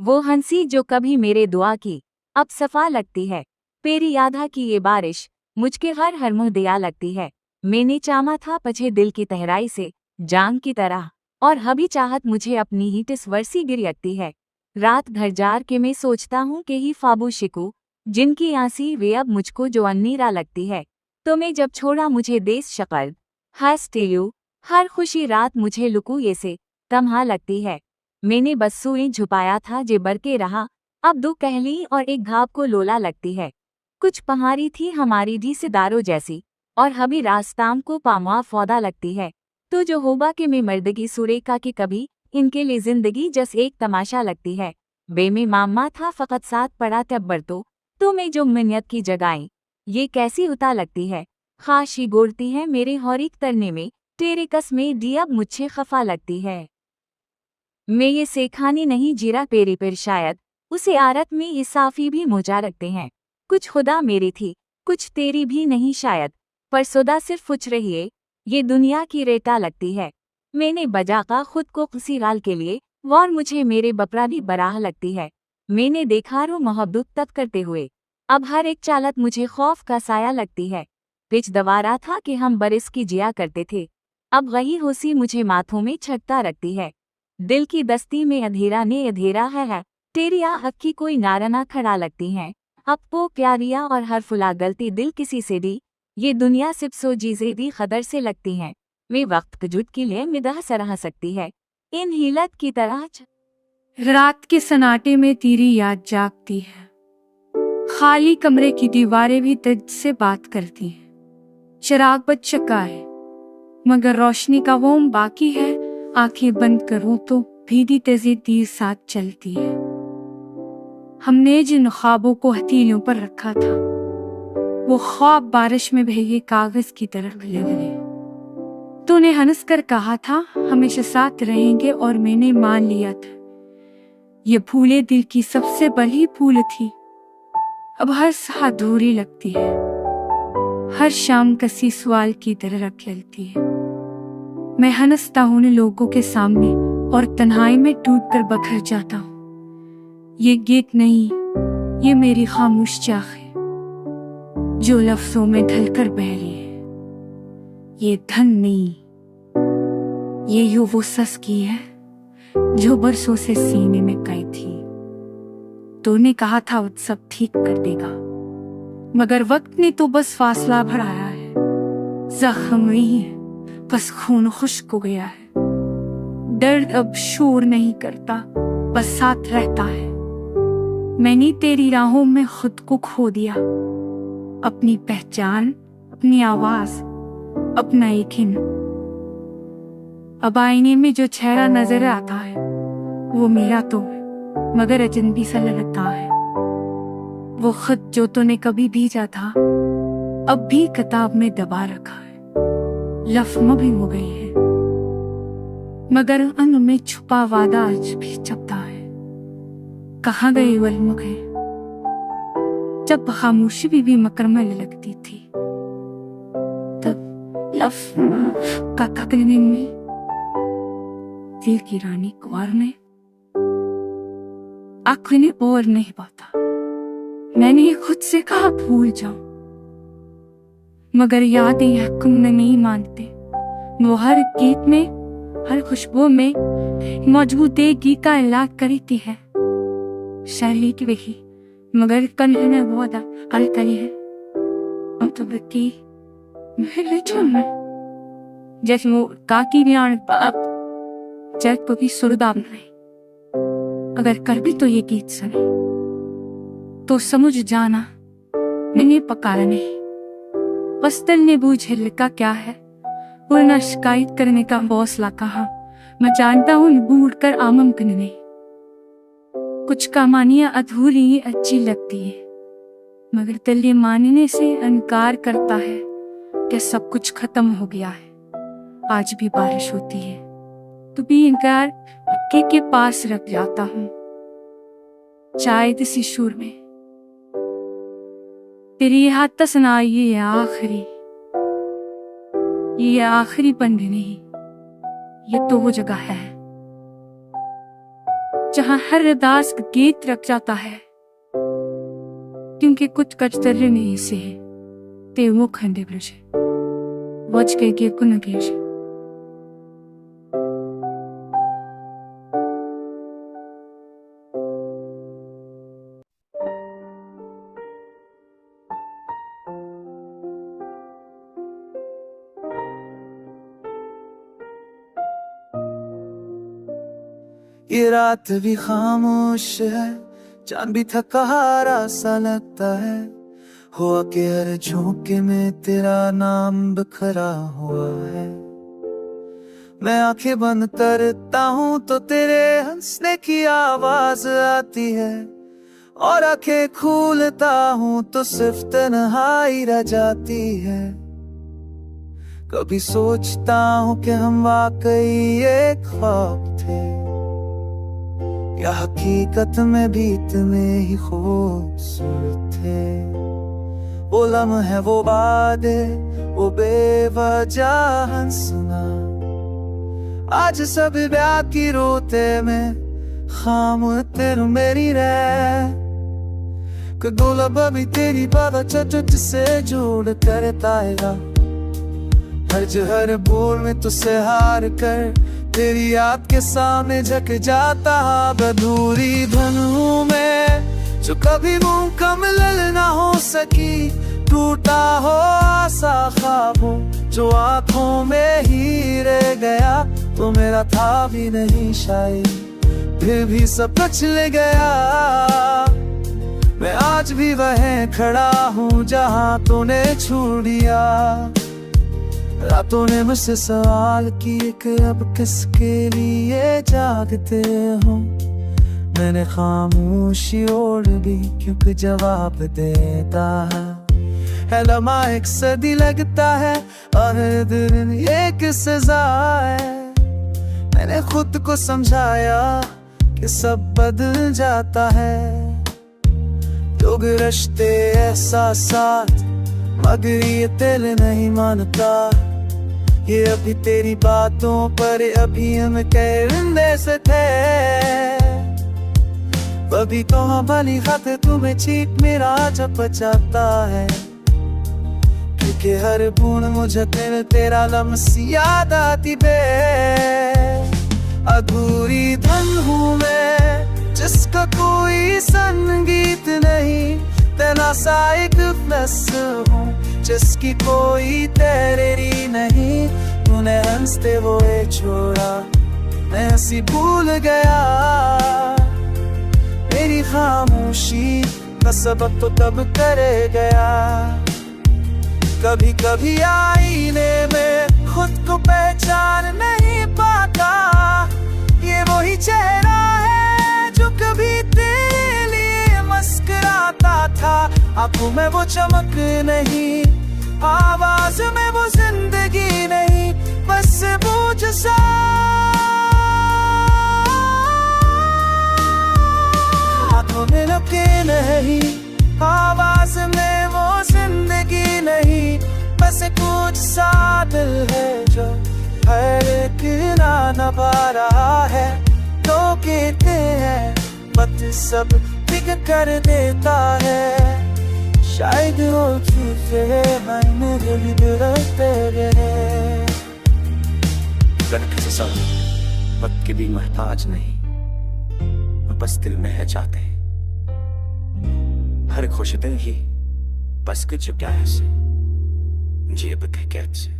वो हंसी जो कभी मेरे दुआ की अब सफा लगती है। पेरी यादा की ये बारिश मुझके हर मुँह दिया लगती है। मैंने चामा था पछे दिल की तहराई से जांग की तरह, और हबी चाहत मुझे अपनी ही टिस वर्सी गिर लगती है। रात भर जार के मैं सोचता हूँ कि ही फाबू शिकू जिनकी आंसी वे अब मुझको जो अन्नीरा लगती है। तुम्हें जब छोड़ा मुझे देश शकल हस्टेयू हर खुशी रात मुझे लुकू ये से तमहा लगती है। मैंने बस सुई झुपाया था जे बरके रहा, अब दो कहली और एक घाव को लोला लगती है। कुछ पहाड़ी थी हमारी डी सिदारों जैसी, और हबी रास्ताम को पामुआ फौदा लगती है। तो जो होबा के मैं मर्दगी सुरेखा की कभी इनके लिए जिंदगी जस एक तमाशा लगती है। बे में मामा था फकत साथ पड़ा तब्बर तो मैं जो मिन्नत की जगाई ये कैसी उता लगती है। खाशी गोरती है मेरे हौरिक तरने में तेरे कस में डी अब मुझे खफा लगती है। मैं ये सेखानी नहीं जीरा पेरी पर शायद उसे आरत में इंसाफी भी मुझा रखते हैं। कुछ खुदा मेरी थी कुछ तेरी भी नहीं शायद, पर सुदा सिर्फ उच रही है ये दुनिया की रेटा लगती है। मैंने बजाका खुद को किसी गाल के लिए और मुझे मेरे बपरा भी बराह लगती है। मैंने देखा रो मोहब्बत तब करते हुए अब हर एक चालत मुझे खौफ का साया लगती है। पिच दवारा था कि हम बरिस की जिया करते थे, अब वही होसी मुझे माथों में छटता रखती है। दिल की दस्ती में अधेरा ने अधेरा है तेरी हक की कोई नारना खड़ा लगती हैं। अब वो प्यारिया और हर फुला गलती दिल किसी से दी ये दुनिया सिर्फ सो चीजें दी खदर से लगती हैं। वे वक्त जुट के लिए मिदह सरह सकती है इन हीलत की तरह। रात के सन्नाटे में तेरी याद जागती है, खाली कमरे की दीवारें भी तुझ से बात करती हैं। चिराग बच चुका है मगर रोशनी का वोम बाकी है, आंखें बंद करूं तो भीगी तेजी तीर साथ चलती है। हमने जिन ख्वाबों को हथेलियों पर रखा था वो ख्वाब बारिश में भीगे कागज की तरह खिले गए। तूने हंस कर कहा था हमेशा साथ रहेंगे और मैंने मान लिया था ये फूले दिल की सबसे बड़ी फूल थी। अब हर साथ अधूरी लगती है, हर शाम किसी सवाल की तरह खेलती है। मैं हंसता हूं उन लोगों के सामने और तन्हाई में टूट कर बखर जाता हूँ। ये गीत नहीं ये मेरी खामोश चाह है जो लफ्जों में ढलकर बह रही है। ये धन नहीं ये यूं वो सस की है जो बरसों से सीने में कैद थी। तूने कहा था वो सब ठीक कर देगा मगर वक्त ने तो बस फासला बढ़ाया है। जख्म नहीं है बस खून खुश्क हो गया है। दर्द अब शोर नहीं करता बस साथ रहता है। मैंने तेरी राहों में खुद को खो दिया, अपनी पहचान अपनी आवाज अपना यकीन। अब आईने में जो चेहरा नजर आता है वो मेरा तो है मगर अजनबी सा लगता है। वो खत जो तूने कभी भेजा था अब भी किताब में दबा रखा है। लफ्ज़ भी हो गई है मगर अन में छुपा वादा आज भी चपता है। कहाँ गई वह मुझे जब खामोशी भी मकरमल लगती थी, तब लफ्ज़ का तकलीफ में दिल की रानी कुंवर ने आँखें और नहीं पाता। मैंने खुद से कहा भूल जाऊं मगर यादें हक में नहीं मानते। वो हर गीत में हर खुशबू में मौजूद एक गीत का इलाज करती है। शैली की वही मगर कल है बहुत अल करी है। अब तो बत्ती मेरे चुन जैसे वो काकी भी आने बाप जब कभी सुरदाम नहीं। अगर कर भी तो ये गीत सुने तो समझ जाना मैंने पकाया नहीं। बस दिल ने बूझे लिखा क्या है वरना शिकायत करने का हौसला कहा। मैं जानता हूँ बूढ़ कर आममकिन नहीं। कुछ कहानियां अधूरी अच्छी लगती है मगर दिल ये मानने से इनकार करता है कि सब कुछ खत्म हो गया है। आज भी बारिश होती है तो भी इनकार के पास रख जाता हूँ चाय किसी शूर में। तेरी हाथ तसना ये आखिरी बंद नहीं, ये तो वो जगह है जहां हर अरदास गीत रख जाता है, क्योंकि कुछ कचतरे नहीं से ते वो खंडे ब्रजे वच के कुन गेश। ये रात भी खामोश है, चांद भी थका हारा सा लगता है, हुआ के हर झोंके में तेरा नाम बिखरा हुआ है। मैं आंखें बंद करता हूँ तो तेरे हंसने की आवाज आती है, और आंखें खोलता हूँ तो सिर्फ तन्हाई रह जाती है। कभी सोचता हूँ कि हम वाकई एक ख्वाब थे, या हकीकत में भी इतने ही खूबसूरत थे। वो लम्हे, वो बातें, वो बेवजह हंसना, आज सब ब्याह की रोते में खाम तेरू मेरी रह। कदोलब अभी तेरी बाबा चट से जोड़ करता है, हर बोल में तुझसे हार कर तेरी याद के सामने झक जाता। अधूरी धनों में जो कभी मुकम्मल ना हो सकी, टूटा हो आसा ख्वाब हो जो आंखों में ही रह गया। तो मेरा था भी नहीं शायद, फिर भी सब कुछ ले गया। मैं आज भी वहीं खड़ा हूँ जहाँ तूने छोड़ दिया। रातों ने मुझसे सवाल किए कि अब किसके लिए जागते हो। मैंने खामोशी ओढ़ भी क्योंकि जवाब देता है लम्हा एक सदी लगता है, और दिन एक सजा है। मैंने खुद को समझाया कि सब बदल जाता है, लोग रिश्ते एहसासात, मगर ये दिल नहीं मानता। ये अभी तेरी बातों पर अभी हम कहने से थे, कभी तो भली खत तुम्हें चीख मेरा जब बचाता है, क्योंकि हर बूंद मुझे तेरा लम्स याद आती बे। अधूरी धन हूँ मैं जिसका कोई संगीत नहीं, तेरा सा एक फ्लस हूँ जिसकी कोई तैरेरी नहीं। तूने हंसते हुए छोड़ा, मैं हंसी भूल गया। मेरी खामोशी का सबक तो तब करे गया। कभी कभी आईने में खुद को पहचान नहीं पाता, ये वही चेहरा है जो कभी तेरे लिए मुस्कुराता था। आंखों में वो चमक नहीं, आवाज में वो जिंदगी नहीं, बस बोझ सा। हाथों में लपके नहीं, आवाज में वो जिंदगी नहीं, बस कुछ सा दिल है जो हर एक ना नभा रहा है। तो कहते हैं मत सब बिग कर देता है, शायद वो झूठे मैंने दिल दरते गए। किसी सब वक्त के भी मोहताज नहीं, बस दिल में है जाते हर खुश दिल ही बस के चुका है जेब के कैद से।